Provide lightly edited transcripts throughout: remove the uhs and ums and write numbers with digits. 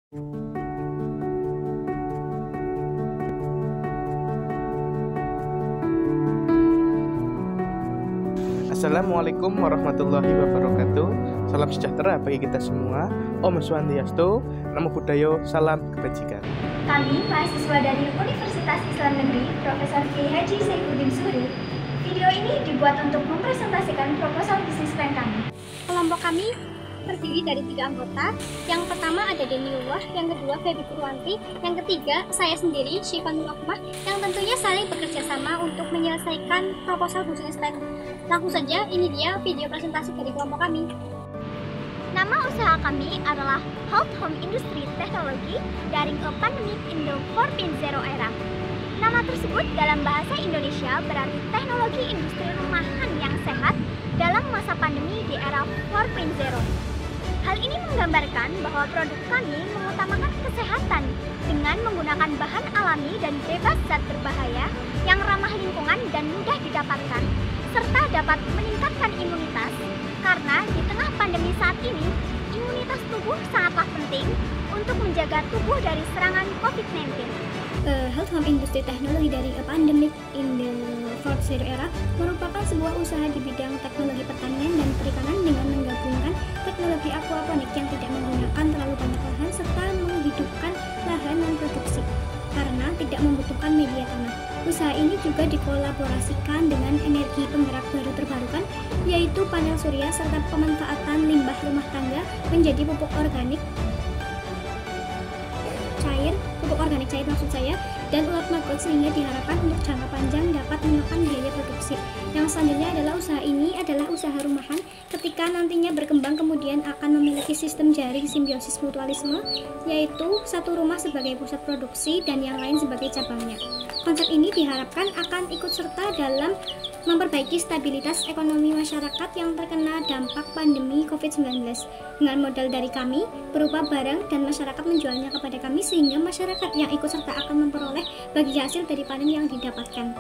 Assalamualaikum warahmatullahi wabarakatuh. Salam sejahtera bagi kita semua. Om Swastiastu, Namo Buddhaya, salam kebajikan. Kami, mahasiswa dari Universitas Islam Negeri Profesor Kiai Haji Saifuddin Suri. Video ini dibuat untuk mempresentasikan proposal bisnis plan kami. Kelompok kami terdiri dari 3 anggota. Yang pertama ada Deniullah, yang kedua Feby Purwanti, yang ketiga saya sendiri, Syifa Nur Rahmah, yang tentunya saling bekerja sama untuk menyelesaikan proposal bisnis plan. Langsung saja, ini dia video presentasi dari kelompok kami. Nama usaha kami adalah Health Home Industry Technology During a Pandemic in the 4.0 Era. Nama tersebut dalam bahasa Indonesia berarti teknologi industri rumahan yang sehat dalam masa pandemi di era 4.0. Hal ini menggambarkan bahwa produk kami mengutamakan kesehatan dengan menggunakan bahan alami dan bebas zat berbahaya yang ramah lingkungan dan mudah didapatkan, serta dapat meningkatkan imunitas, karena di tengah pandemi saat ini, imunitas tubuh sangatlah penting untuk menjaga tubuh dari serangan COVID-19. Health Home Industry Technology dari a Pandemic in the 4.0 Era merupakan sebuah usaha di bidang teknologi pertanian dan perikanan dengan menggabungkan teknologi aquaponik yang tidak menggunakan terlalu banyak lahan serta menghidupkan lahan non produksi karena tidak membutuhkan media tanah. Usaha ini juga dikolaborasikan dengan energi penggerak baru terbarukan, yaitu panel surya serta pemanfaatan limbah rumah tangga menjadi pupuk organik cair maksud saya, dan ulat maggot sehingga diharapkan untuk jangka panjang dapat menekan biaya produksi. Yang selanjutnya adalah usaha ini adalah usaha rumahan ketika nantinya berkembang kemudian akan memiliki sistem jaring simbiosis mutualisme, yaitu satu rumah sebagai pusat produksi dan yang lain sebagai cabangnya. Konsep ini diharapkan akan ikut serta dalam memperbaiki stabilitas ekonomi masyarakat yang terkena dampak pandemi COVID-19 dengan modal dari kami berupa barang dan masyarakat menjualnya kepada kami sehingga masyarakat yang ikut serta akan memperoleh bagi hasil dari panen yang didapatkan.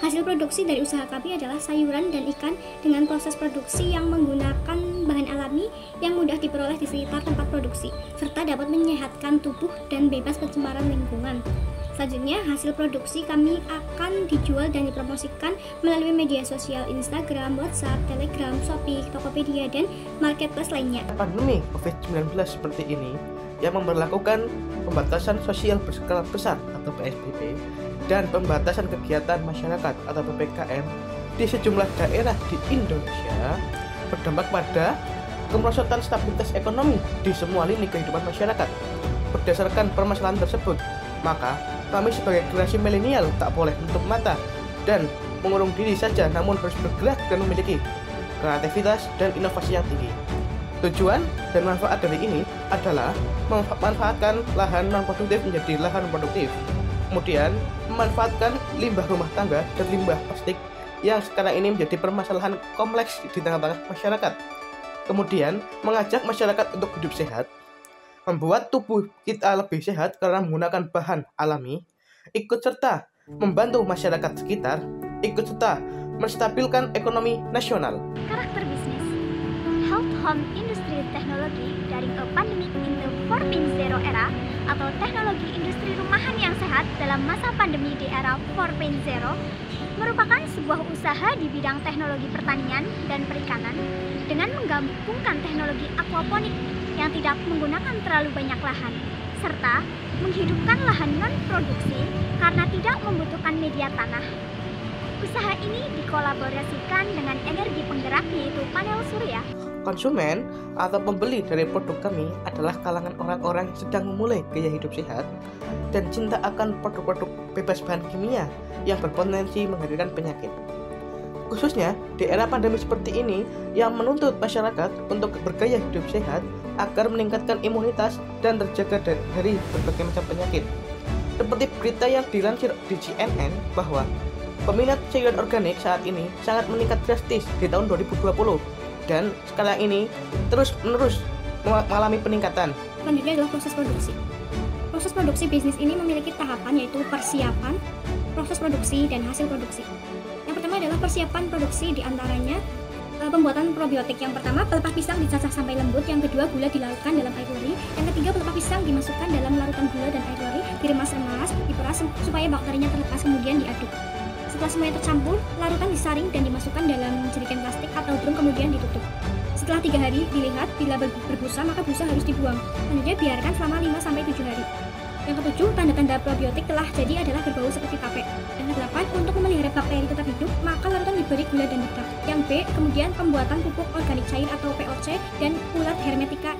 Hasil produksi dari usaha kami adalah sayuran dan ikan dengan proses produksi yang menggunakan bahan alami yang mudah diperoleh di sekitar tempat produksi serta dapat menyehatkan tubuh dan bebas pencemaran lingkungan. Selanjutnya, hasil produksi kami akan dijual dan dipromosikan melalui media sosial Instagram, WhatsApp, Telegram, Shopee, Tokopedia, dan marketplace lainnya. Pandemi COVID-19 seperti ini yang memberlakukan pembatasan sosial berskala besar atau PSBB dan pembatasan kegiatan masyarakat atau PPKM di sejumlah daerah di Indonesia berdampak pada kemerosotan stabilitas ekonomi di semua lini kehidupan masyarakat. Berdasarkan permasalahan tersebut, maka kami sebagai generasi milenial tak boleh menutup mata dan mengurung diri saja, namun harus bergerak dan memiliki kreativitas dan inovasi yang tinggi. Tujuan dan manfaat dari ini adalah memanfaatkan lahan non-produktif menjadi lahan produktif, kemudian memanfaatkan limbah rumah tangga dan limbah plastik yang sekarang ini menjadi permasalahan kompleks di tengah-tengah masyarakat, kemudian mengajak masyarakat untuk hidup sehat, membuat tubuh kita lebih sehat karena menggunakan bahan alami, ikut serta membantu masyarakat sekitar, ikut serta menstabilkan ekonomi nasional. Karakter bisnis Health Home Industry Technology During a Pandemic in the 4.0 Era atau teknologi industri rumahan yang sehat dalam masa pandemi di era 4.0 merupakan sebuah usaha di bidang teknologi pertanian dan perikanan dengan menggabungkan teknologi aquaponik yang tidak menggunakan terlalu banyak lahan, serta menghidupkan lahan non-produksi karena tidak membutuhkan media tanah. Usaha ini dikolaborasikan dengan energi penggerak yaitu panel surya. Konsumen atau pembeli dari produk kami adalah kalangan orang-orang yang sedang memulai gaya hidup sehat dan cinta akan produk-produk bebas bahan kimia yang berpotensi menghadirkan penyakit. Khususnya di era pandemi seperti ini yang menuntut masyarakat untuk bergaya hidup sehat agar meningkatkan imunitas dan terjaga dari berbagai macam penyakit. Seperti berita yang dilansir di CNN bahwa peminat sayuran organik saat ini sangat meningkat drastis di tahun 2020 dan sekarang ini terus-menerus mengalami peningkatan. Selanjutnya adalah proses produksi. Proses produksi bisnis ini memiliki tahapan yaitu persiapan, proses produksi, dan hasil produksi. Yang pertama adalah persiapan produksi, diantaranya Pembuatan probiotik yang pertama, pelepah pisang dicacah sampai lembut. Yang kedua, gula dilarutkan dalam air lori. Yang ketiga, pelepah pisang dimasukkan dalam larutan gula dan air lori, diremas-remas, diperas supaya bakterinya terlepas, kemudian diaduk. Setelah semuanya tercampur, larutan disaring dan dimasukkan dalam jerigen plastik atau drum, kemudian ditutup. Setelah 3 hari dilihat, bila berbusa maka busa harus dibuang. Selanjutnya biarkan selama 5-7 hari. Yang ketujuh, tanda-tanda probiotik telah jadi adalah berbau seperti tape. Yang kedelapan, untuk memelihara bakteri tetap hidup, maka larutan diberi gula dan dedak. Yang B, kemudian pembuatan pupuk organik cair atau POC dan ulat Hermetica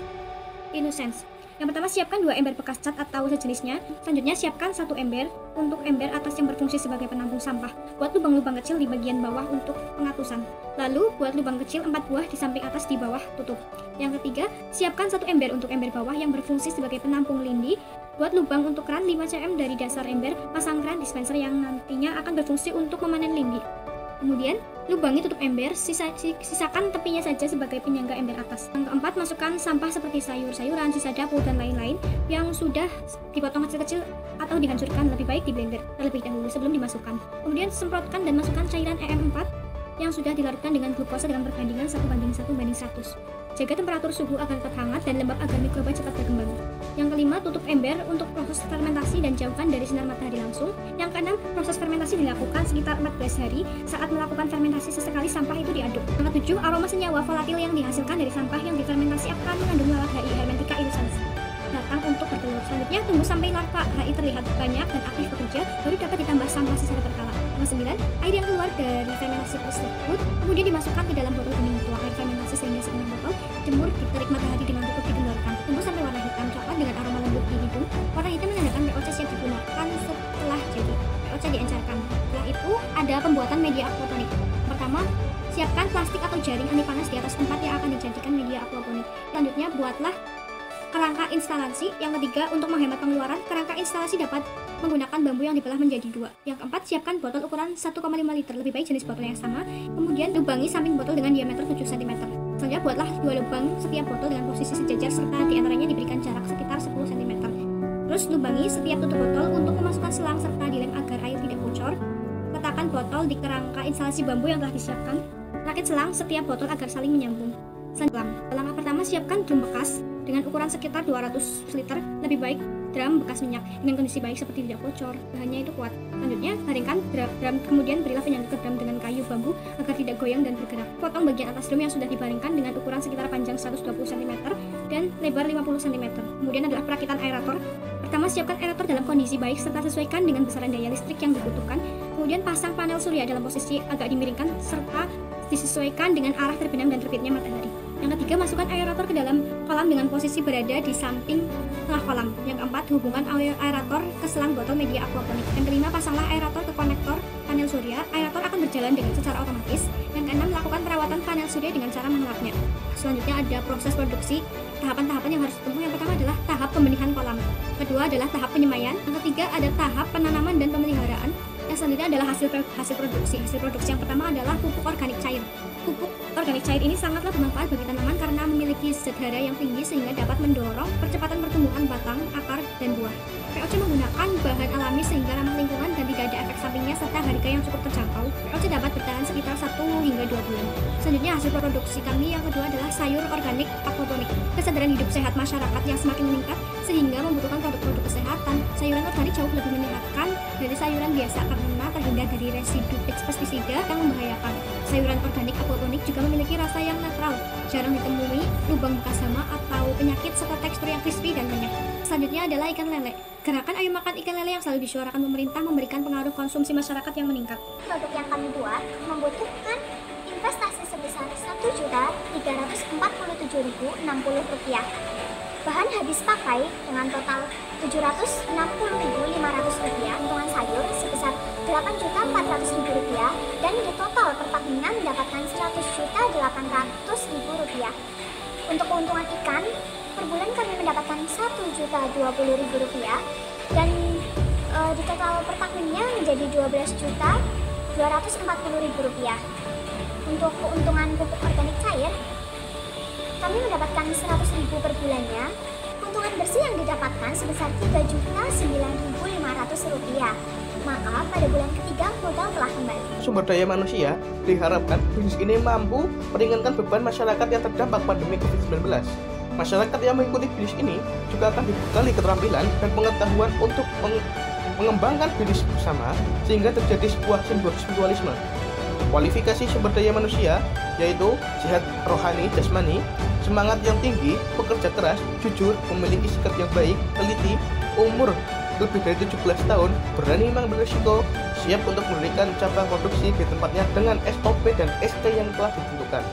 innocens. Yang pertama, siapkan 2 ember bekas cat atau sejenisnya. Selanjutnya, siapkan 1 ember untuk ember atas yang berfungsi sebagai penampung sampah. Buat lubang-lubang kecil di bagian bawah untuk pengatusan. Lalu, buat lubang kecil 4 buah di samping atas, di bawah, tutup. Yang ketiga, siapkan 1 ember untuk ember bawah yang berfungsi sebagai penampung lindi. Buat lubang untuk keran 5 cm dari dasar ember, pasang keran dispenser yang nantinya akan berfungsi untuk memanen lindi. Kemudian, lubangi tutup ember, sisakan tepinya saja sebagai penyangga ember atas. Yang keempat, masukkan sampah seperti sayur-sayuran, sisa dapur, dan lain-lain yang sudah dipotong kecil-kecil atau dihancurkan, lebih baik di blender terlebih dahulu sebelum dimasukkan. Kemudian, semprotkan dan masukkan cairan EM4 yang sudah dilarutkan dengan glukosa dengan perbandingan 1:1:100. Jaga temperatur suhu agar tetap hangat dan lembab agar mikroba cepat berkembang. Yang kelima, tutup ember untuk proses fermentasi dan jauhkan dari sinar matahari langsung. Yang keenam, proses fermentasi dilakukan sekitar 14 hari. Saat melakukan fermentasi, sesekali sampah itu diaduk. Yang ketujuh, aroma senyawa volatil yang dihasilkan dari sampah yang difermentasi akan mengandung lalat HI Hermetica innocens datang untuk bertelur. Selanjutnya, tunggu sampai larva HI terlihat banyak dan aktif bekerja, baru dapat ditambah sampah secara berkala. Yang sembilan, air yang keluar dari fermentasi tersebut kemudian dimasukkan ke dalam botol bening. Tuang air fermentasi sehingga setengah botol, jemur di terik matahari dengan tutup, digendorkan. Tunggu sampai warna hitam coklat dengan aroma lembut di hidung. Warna hitam menandakan POC yang digunakan setelah jadi. POC diencerkan. Setelah itu, ada pembuatan media aquaponik. Pertama, siapkan plastik atau jaring anti panas di atas tempat yang akan dijadikan media aquaponik. Selanjutnya, buatlah kerangka instalasi. Yang ketiga, untuk menghemat pengeluaran, kerangka instalasi dapat menggunakan bambu yang dibelah menjadi 2. Yang keempat, siapkan botol ukuran 1,5 liter, lebih baik jenis botol yang sama. Kemudian lubangi samping botol dengan diameter 7 cm. Selanjutnya, buatlah 2 lubang setiap botol dengan posisi sejajar serta diantaranya diberikan jarak sekitar 10 cm. Terus lubangi setiap tutup botol untuk memasukkan selang serta dilem agar air tidak bocor. Letakkan botol di kerangka instalasi bambu yang telah disiapkan. Rakit selang setiap botol agar saling menyambung. Langkah pertama, siapkan drum bekas dengan ukuran sekitar 200 liter, lebih baik drum bekas minyak dengan kondisi baik seperti tidak bocor, bahannya itu kuat. Selanjutnya, baringkan drum, kemudian berilah penyangga ke drum dengan kayu bambu agar tidak goyang dan bergerak. Potong bagian atas drum yang sudah dibaringkan dengan ukuran sekitar panjang 120 cm dan lebar 50 cm. Kemudian adalah perakitan aerator. Pertama, siapkan aerator dalam kondisi baik serta sesuaikan dengan besaran daya listrik yang dibutuhkan. Kemudian pasang panel surya dalam posisi agak dimiringkan serta disesuaikan dengan arah terbenam dan terbitnya matahari. Yang ketiga, masukkan aerator ke dalam kolam dengan posisi berada di samping tengah kolam. Yang keempat, hubungkan aerator ke selang botol media aquaponik. Yang kelima, pasanglah aerator ke konektor panel surya. Aerator akan berjalan dengan secara otomatis. Yang keenam, lakukan perawatan panel surya dengan cara mengelapnya. Selanjutnya ada proses produksi. Tahapan-tahapan yang harus ditempuh, yang pertama adalah tahap pembenihan kolam. Kedua adalah tahap penyemaian. Yang ketiga ada tahap penanaman dan pemeliharaan. Yang selanjutnya adalah hasil produksi. Hasil produksi yang pertama adalah pupuk organik cair. Pupuk organik cair ini sangatlah bermanfaat bagi tanaman karena memiliki zat hara yang tinggi sehingga dapat mendorong percepatan pertumbuhan batang, akar, dan buah. POC menggunakan bahan alami sehingga ramah lingkungan dan tidak ada efek sampingnya serta harga yang cukup terjangkau. POC dapat bertahan sekitar 1 hingga 2 bulan. Selanjutnya, hasil produksi kami yang kedua adalah sayur organik aquaponik. Kesadaran hidup sehat masyarakat yang semakin meningkat sehingga membutuhkan produk-produk kesehatan. Sayuran organik jauh lebih menyehatkan dari sayuran biasa karena terhindar dari residu pestisida yang membahayakan. Sayuran organik aquaponik juga memiliki rasa yang netral, jarang ditemui lubang bekas hama atau penyakit serta tekstur yang crispy dan renyah. Selanjutnya adalah ikan lele. Gerakan ayo makan ikan lele yang selalu disuarakan pemerintah memberikan pengaruh konsumsi masyarakat yang meningkat. Produk yang kami buat membutuhkan investasi sebesar Rp1.347.060. Bahan habis pakai dengan total Rp760.500. Untungan sayur sebesar Rp8.400.000 dan di total pertamina mendapatkan Rp100.800.000. Untuk keuntungan ikan, per bulan kami mendapatkan Rp1.020.000 dan di total pertamina menjadi Rp12.240.000. Untuk keuntungan pupuk organik cair, kami mendapatkan Rp100.000 per bulannya. Keuntungan bersih yang didapatkan sebesar Rp3.009.500. Maka pada bulan ketiga modal telah kembali. Sumber daya manusia diharapkan bisnis ini mampu meringankan beban masyarakat yang terdampak pandemi COVID-19. Masyarakat yang mengikuti bisnis ini juga akan dibekali keterampilan dan pengetahuan untuk mengembangkan bisnis bersama sehingga terjadi sebuah simbiosis mutualisme. Kualifikasi sumber daya manusia yaitu sehat rohani jasmani, semangat yang tinggi, pekerja keras, jujur, memiliki sikap yang baik, teliti, umur lebih dari 17 tahun, berani mengambil risiko, siap untuk memberikan cabang produksi di tempatnya dengan SOP dan ST yang telah ditentukan.